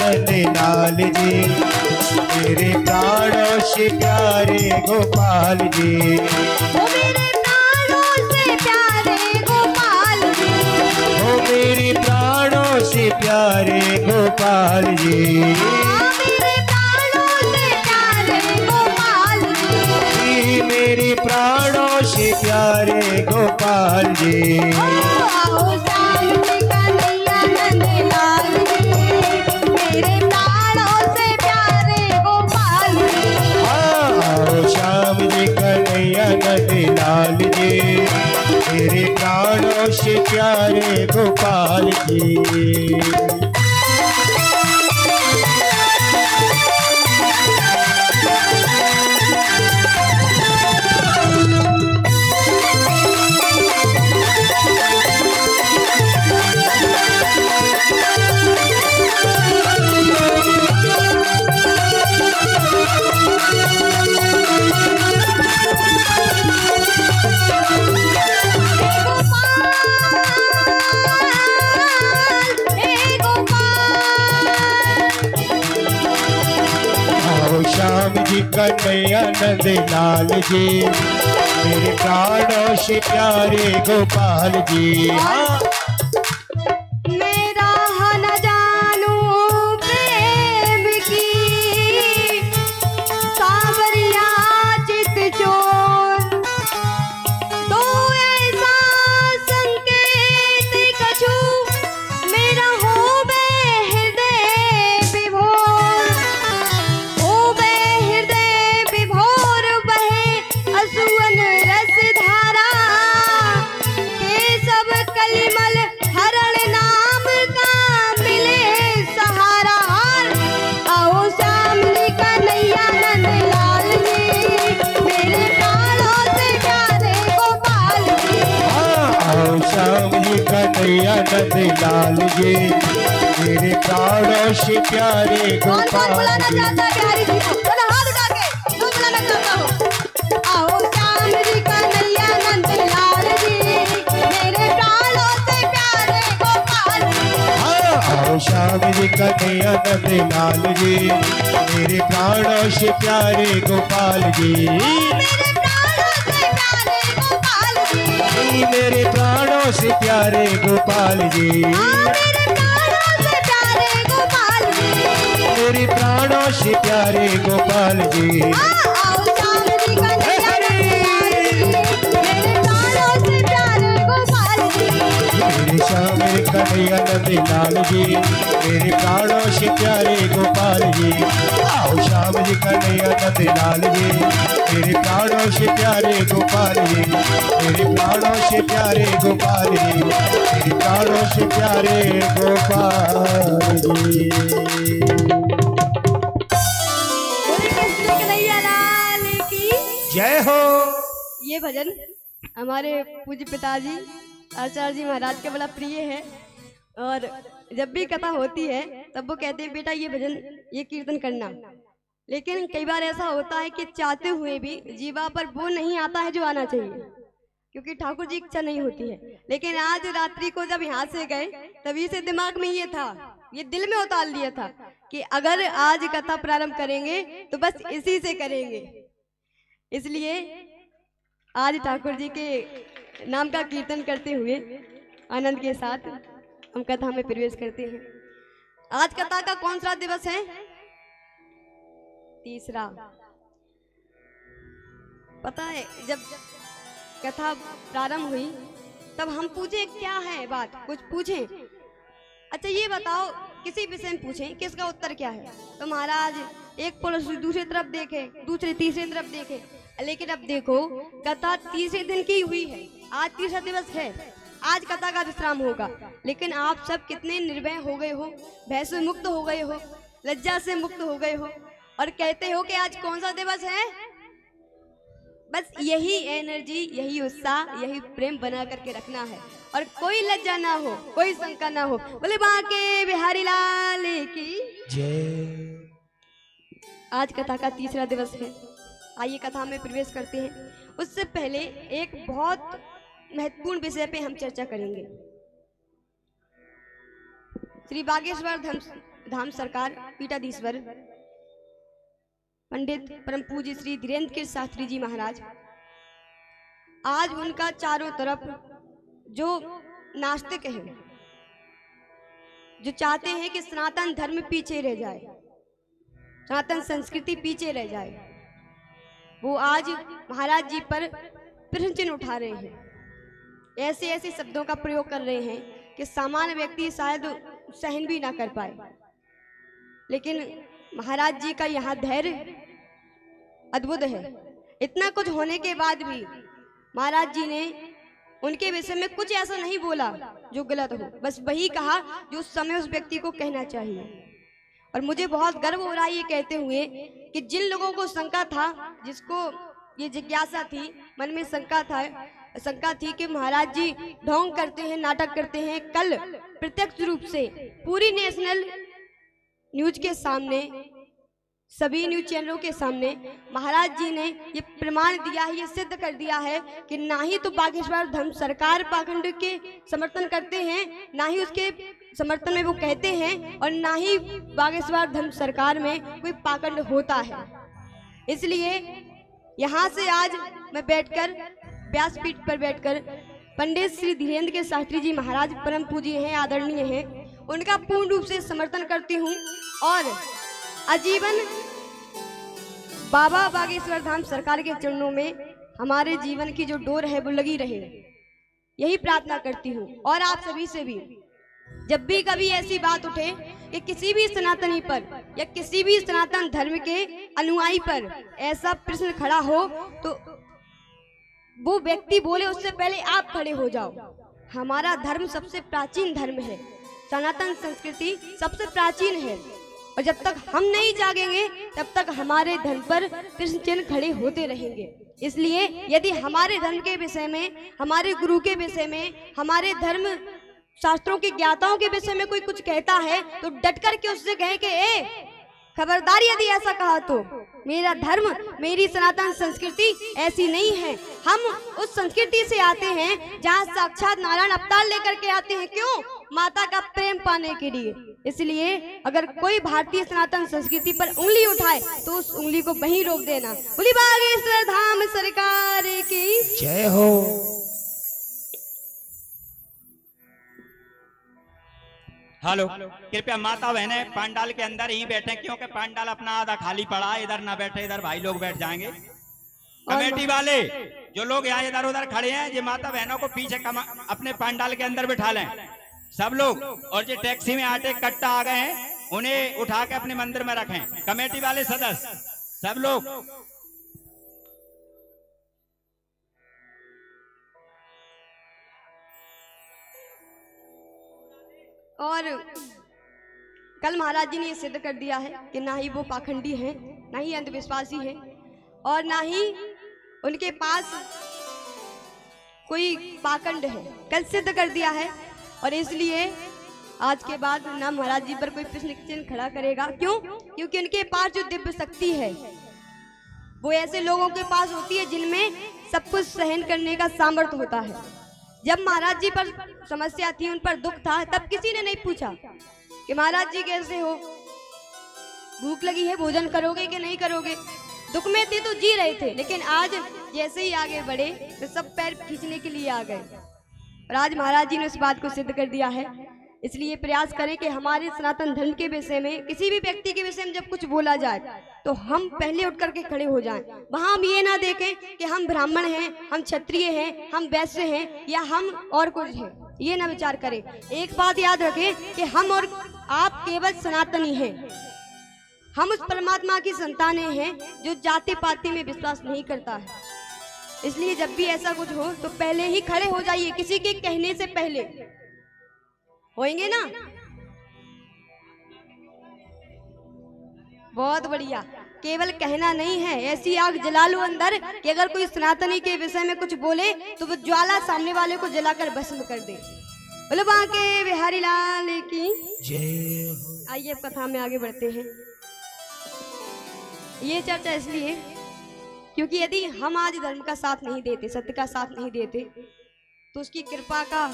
नंद लाल जी, मेरे प्राणों से प्यारे गोपाल जी। ओ मेरे प्राणों से प्यारे गोपाल जी, ओ मेरे प्राणों से प्यारे गोपाल जी, मेरे प्राणों से प्यारे गोपाल जी, मेरे प्राणों से प्यारे गोपाल जी। आओ श्याम जी कन्हैया नंद लाल जी, मेरे प्राणों से प्यारे गोपाल जी। आओ श्याम जी कन्हैया नंद लाल जी, मेरे प्राणों से प्यारे गोपाल जी। श्याम जी कन्हैया नंद लाल जी, मेरे प्राणों से प्यारे गोपाल जी। मेरा न जानू प्रेम की सावरिया चित चोर, तो ऐसा संकेत कछु मेरा हो बे हृदय विभोर, हो बे हृदय विभोर बहे असुवन रस धारा, के सब कलिमल हरण नाम का मिले सहारा। आओ श्याम जी कन्हैया नंद लाल जी, मेरे प्राणों से प्यारे गोपाल जी। आओ श्याम जी कन्हैया नंद लाल जी, मेरे प्राणों से प्यारे कौन गोपाल बुलाना जी। चाहता है बिहारी जी को? बोलो हाथ उठा के, जो बुलाना चाहता हो। आओ श्याम जी कन्हैया नंद लाल जी, मेरे प्राणों से प्यारे गोपाल जी। आओ श्याम जी कन्हैया नंद लाल जी, मेरे प्राणों से प्यारे गोपाल जी। मेरे प्राणों से प्यारे गोपाल जी, मेरे प्राणों से प्यारे गोपाल जी, मेरे प्राणों से प्यारे गोपाल जी। मेरे प्राणों से प्यारे गोपाल जी। आओ श्याम जी कन्हैया नंद लाल जी, मेरे प्राणों से प्यारे गोपाल जी। मेरे श्याम कन्हैया नंद लाल जी, मेरे प्राणों से प्यारे गोपाल जी। आओ श्याम जी कन्हैया नंद लाल जी, मेरे प्राणों से प्यारे गोपाल जी, मेरे प्राणों से प्यारे गोपाल जी, मेरे प्राणों से प्यारे गोपाल जी। बोले कृष्ण कन्हैया लाल की जय हो। ये भजन हमारे पूज्य पिताजी आचार्य जी महाराज के बड़ा प्रिय है, और जब भी कथा होती है तब वो कहते हैं बेटा ये भजन ये कीर्तन करना। लेकिन कई बार ऐसा होता है कि चाहते हुए भी जीवा पर वो नहीं आता है जो आना चाहिए, क्योंकि ठाकुर जी की इच्छा नहीं होती है। लेकिन आज रात्रि को जब यहाँ से गए तभी से दिमाग में ये था, ये दिल में उतार लिया था कि अगर आज कथा प्रारंभ करेंगे तो बस इसी से करेंगे। इसलिए आज ठाकुर जी के नाम का कीर्तन करते हुए आनंद के साथ हम कथा में प्रवेश करते हैं। आज कथा का कौन सा दिवस है? तीसरा। पता है जब कथा प्रारंभ हुई तब हम पूछे क्या है बात, कुछ पूछे, अच्छा ये बताओ किसी विषय में पूछें किसका उत्तर क्या है, तो महाराज एक पुरुष दूसरी तरफ देखे, दूसरे तीसरी तरफ देखे। लेकिन अब देखो कथा तीसरे दिन की हुई है, आज तीसरा दिवस है, आज कथा का विश्राम होगा। लेकिन आप सब कितने निर्भय हो गए हो, भय से मुक्त हो गए हो, लज्जा से मुक्त हो गए हो, और कहते हो कि आज कौन सा दिवस है। बस यही एनर्जी, यही उत्साह, यही प्रेम बना करके रखना है, और कोई लज्जा ना हो, कोई शंका ना हो। बोले बांके बिहारी लाल की जय। आज कथा का तीसरा दिवस है। आइए कथा में प्रवेश करते हैं। उससे पहले एक बहुत महत्वपूर्ण विषय पे हम चर्चा करेंगे। श्री बागेश्वर धाम सरकार पीठाधीश्वर पंडित परम पूज्य श्री धीरेन्द्र कीर्ति शास्त्री जी महाराज, आज उनका चारों तरफ जो नास्तिक हैं, जो चाहते हैं कि सनातन धर्म पीछे रह जाए, सनातन संस्कृति पीछे रह जाए, वो आज महाराज जी पर प्रश्न चिन्ह उठा रहे हैं। ऐसे ऐसे शब्दों का प्रयोग कर रहे हैं कि सामान्य व्यक्ति शायद सहन भी ना कर पाए, लेकिन महाराज जी का यहाँ धैर्य अद्भुत है। इतना कुछ होने के बाद भी महाराज जी ने उनके विषय में कुछ ऐसा नहीं बोला जो गलत हो, बस वही कहा जो उस समय उस व्यक्ति को कहना चाहिए। और मुझे बहुत गर्व हो रहा है ये कहते हुए कि जिन लोगों को शंका था, जिसको ये जिज्ञासा थी, मन में शंका थी कि महाराज जी ढोंग करते हैं, नाटक करते हैं, कल प्रत्यक्ष रूप से पूरी नेशनल न्यूज के सामने, सभी न्यूज चैनलों के सामने महाराज जी ने ये प्रमाण दिया है, ये सिद्ध कर दिया है कि ना ही तो बागेश्वर धर्म सरकार पाखंड के समर्थन करते हैं, ना ही उसके समर्थन में वो कहते हैं, और ना ही बागेश्वर धर्म सरकार में कोई पाखंड होता है। इसलिए यहाँ से आज मैं बैठकर, व्यासपीठ पर बैठकर पंडित श्री धीरेन्द्र कीर्ति शास्त्री जी महाराज परम पूज्य हैं, आदरणीय हैं, उनका पूर्ण रूप से समर्थन करती हूँ और आजीवन बाबा बागेश्वर धाम सरकार के चरणों में हमारे जीवन की जो डोर है वो लगी रहे, यही प्रार्थना करती हूँ। और आप सभी से भी जब भी कभी ऐसी बात उठे कि किसी भी सनातनी पर या किसी भी सनातन धर्म के अनुयायी पर ऐसा प्रश्न खड़ा हो, तो वो व्यक्ति बोले उससे पहले आप खड़े हो जाओ। हमारा धर्म सबसे प्राचीन धर्म है, सनातन संस्कृति सबसे प्राचीन है, और जब तक हम नहीं जागेंगे तब तक हमारे धर्म पर प्रश्न चिन्ह खड़े होते रहेंगे। इसलिए यदि हमारे धर्म के विषय में, हमारे गुरु के विषय में, हमारे धर्म शास्त्रों के ज्ञाताओं के विषय में कोई कुछ कहता है तो डट कर के उससे कहे कि खबरदार, यदि ऐसा कहा तो मेरा धर्म, मेरी सनातन संस्कृति ऐसी नहीं है। हम उस संस्कृति से आते हैं जहाँ साक्षात नारायण अवतार लेकर के आते हैं। क्यों? माता का प्रेम पाने के लिए। इसलिए अगर कोई भारतीय सनातन संस्कृति पर उंगली उठाए तो उस उंगली को वहीं रोक देना। बोली बागेश्वर धाम सरकार की जय हो। हेलो, कृपया माता बहने पंडाल के अंदर ही बैठे, क्योंकि पंडाल अपना आधा खाली पड़ा है। इधर ना बैठे, इधर भाई लोग बैठ जाएंगे। कमेटी वाले जो लोग यहाँ इधर उधर खड़े हैं, ये माता बहनों को पीछे अपने पंडाल के अंदर बिठा लें सब लोग। और जो टैक्सी में आटे कट्टा आ गए हैं उन्हें उठा के अपने मंदिर में रखें। कमेटी वाले सदस्य सब लोग। और कल महाराज जी ने ये सिद्ध कर दिया है कि ना ही वो पाखंडी हैं, ना ही अंधविश्वासी हैं, और ना ही उनके पास कोई पाखंड है। कल सिद्ध कर दिया है, और इसलिए आज के बाद ना महाराज जी पर कोई प्रश्न चिन्ह खड़ा करेगा। क्यों? क्योंकि उनके पास जो दिव्य शक्ति है वो ऐसे लोगों के पास होती है जिनमें सब कुछ सहन करने का सामर्थ्य होता है। जब महाराज जी पर समस्या थी, उन पर दुख था, तब किसी ने नहीं पूछा कि महाराज जी कैसे हो, भूख लगी है, भोजन करोगे कि नहीं करोगे। दुख में थे तो जी रहे थे, लेकिन आज जैसे ही आगे बढ़े तो सब पैर खींचने के लिए आ गए। और आज महाराज जी ने उस बात को सिद्ध कर दिया है। इसलिए प्रयास करें कि हमारे सनातन धर्म के विषय में, किसी भी व्यक्ति के विषय में जब कुछ बोला जाए तो हम पहले उठ करके खड़े हो जाएं। वहां हम ये ना देखें कि हम ब्राह्मण हैं, हम क्षत्रिय हैं, हम वैश्य हैं, या हम और कुछ हैं, ये ना विचार करें। एक बात याद रखें कि हम और आप केवल सनातनी हैं। हम उस परमात्मा की संतानें हैं जो जाति पाति में विश्वास नहीं करता है। इसलिए जब भी ऐसा कुछ हो तो पहले ही खड़े हो जाइए, किसी के कहने से पहले। होएंगे ना? बहुत बढ़िया। केवल कहना नहीं है, ऐसी आग जला लो अंदर कि अगर कोई सनातनी के विषय में कुछ बोले तो वो ज्वाला सामने वाले को जलाकर भस्म कर दे। बोलो बांके बिहारी लाल की जय हो। आइए कथा में आगे बढ़ते हैं। ये चर्चा इसलिए क्योंकि यदि हम आज धर्म का साथ नहीं देते, सत्य का साथ नहीं देते, तो उसकी कृपा का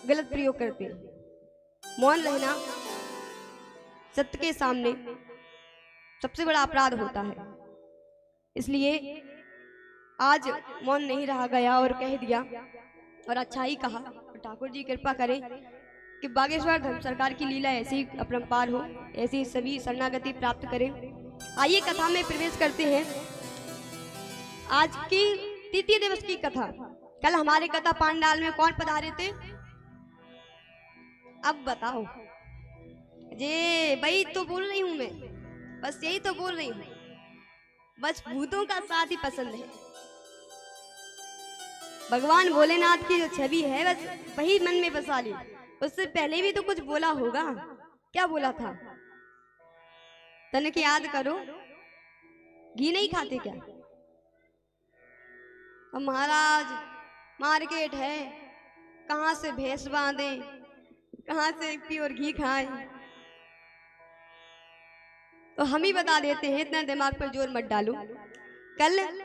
गलत प्रयोग करते हैं। मौन रहना सत्य के सामने सबसे बड़ा अपराध होता है। इसलिए आज मौन नहीं रहा गया और कह दिया, और अच्छा ही कहा। ठाकुर जी कृपा करें कि बागेश्वर धर्म सरकार की लीला ऐसी अपरंपार हो, ऐसी सभी शरणागति प्राप्त करें। आइए कथा में प्रवेश करते हैं। आज की तृतीय दिवस की कथा। कल हमारे कथा पांडाल में कौन पधारे थे? अब बताओ। जे भाई तो बोल रही हूं मैं, बस यही तो बोल रही हूं। बस भूतों का साथ ही पसंद है। भगवान भोलेनाथ की जो छवि है बस वही मन में बसा ली। उससे पहले भी तो कुछ बोला होगा। क्या बोला था? तनिक याद करो। घी नहीं खाते क्या? अब महाराज मार्केट है, कहाँ से भैंस बांधे, कहाँ से प्योर घी खाएं। तो हम ही बता देते हैं, इतना दिमाग पर जोर मत डालो। कल